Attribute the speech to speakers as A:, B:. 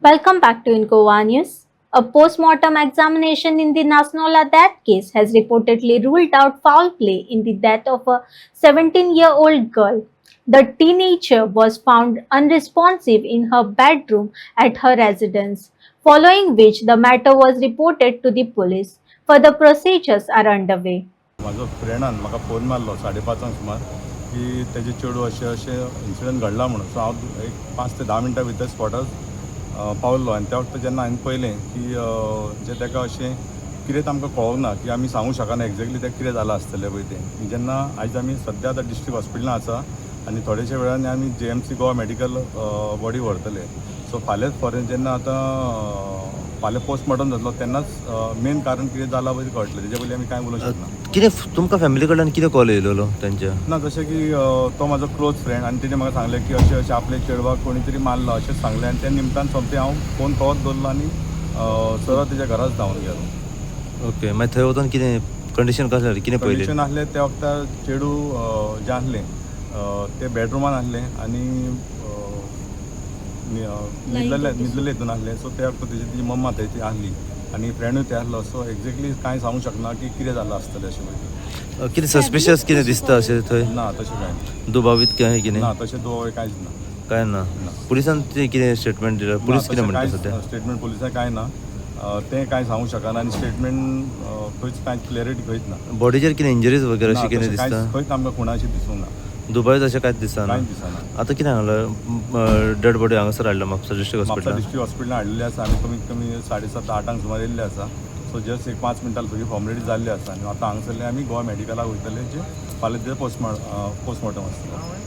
A: Welcome back to Incoa News. A post-mortem examination in the Nasnola death case has reportedly ruled out foul play in the death of a 17-year-old girl. The teenager was found unresponsive in her bedroom at her residence, following which the matter was reported to the police. Further procedures are underway.
B: माझो फ्रेंडान म्हाका phone मारलो 5:30 सुमार की तेजे चेडू अशें incident घडला म्हणून. सो हांव एक 5 ते 10 मिनटां भितर स्पॉटार पावल्लो आनी त्या वक्ता जेन्ना हांवें पळयलें की जे ताका अशें कितें आमकां कळोंक ना की आमी सांगूंक शकना एक्झॅक्टली तें कितें जालां आसतलें पळय तें. जेन्ना आयज आमी सद्या आतां डिस्ट्रिक्ट हॉस्पिटलांत आसा आनी थोड्याशा वेळान आमी JMC गोवा मेडिकल बॉडी व्हरतले. सो फाल्यांच फॉरेन जेन्ना आतां फाल्यां पोस्टमॉर्टम जातलो तेन्नाच मेन कारण कितें जालां पळय कळटलें. तेजे पयलीं आमी कांय उलोवंक शकना.
C: कितें तुमकां फॅमिली कडल्यान कितें कॉल येयलेलो त्यांच्या?
B: ना जशें की तो म्हाजो क्लोज फ्रेंड आनी तेणें म्हाका सांगलें की अशें अशें आपल्या चेडवाक कोणी तरी मारलो अशेंच सांगलें आनी त्या निमतान सोमतें हांव फोन तोच दवरलो आनी सरळ तेज्या घराच धांवन गेलो.
C: ओके, मागीर थंय वचून कितें कंडिशन कशें जालें, कितें पयलें?
B: कंडिशन आसलें त्या वक्तार चेडू जें आसलें तें बेडरुमान आसलें आनी न्हिदलेले हितून आसलें. सो त्या वक्तार तेजी मम्मा थंय आसली आनी फ्रेंडूय ते आसलो. सो एक्झॅक्टली कांय सांगूंक शकना की कितें जालां आसतलें अशें पळय.
C: कितें सस्पिशियस कितें दिसता अशें थंय?
B: ना तशें कांय ना.
C: दुबावीत काय कितें?
B: ना तशें दुबाव कांयच ना.
C: काय ना. पुलिसान कितें स्टेटमेंट दिलें? पुलीस कितें म्हणटा सध्या?
B: स्टेटमेंट पुलिसांक कांय ना. तें कांय सांगूंक शकना आनी स्टेटमेंट खंयच कांय क्लॅरिटी खंयच ना.
C: बॉडीचेर कितें इंजरीज वगैरे अशें कितें दिसता?
B: खंयच आमकां कोणाची दिसूंक ना.
C: दुबावीत अशें कांयच दिसना.
B: कांयच दिसना.
C: आतां कितें सांगलां डेड बॉडी हांगासर हाडला म्हापसा डिस्ट्रिक्ट
B: म्हापसा
C: हॉस्पिटलांत?
B: डिस्ट्रिक्ट हॉस्पिटलांत हाडलेली आसा आनी कमीत कमी 7:30-8 सुमार येयल्ले आसा. सो जस्ट एक 5 मिनटां सगळी फॉर्मेलिटी जाल्ली आसा आनी आतां हांगासरले आमी गोवा मेडिकलाक वयतले जे फाल्यां ते पोस्टमॉर्टम आसतलें.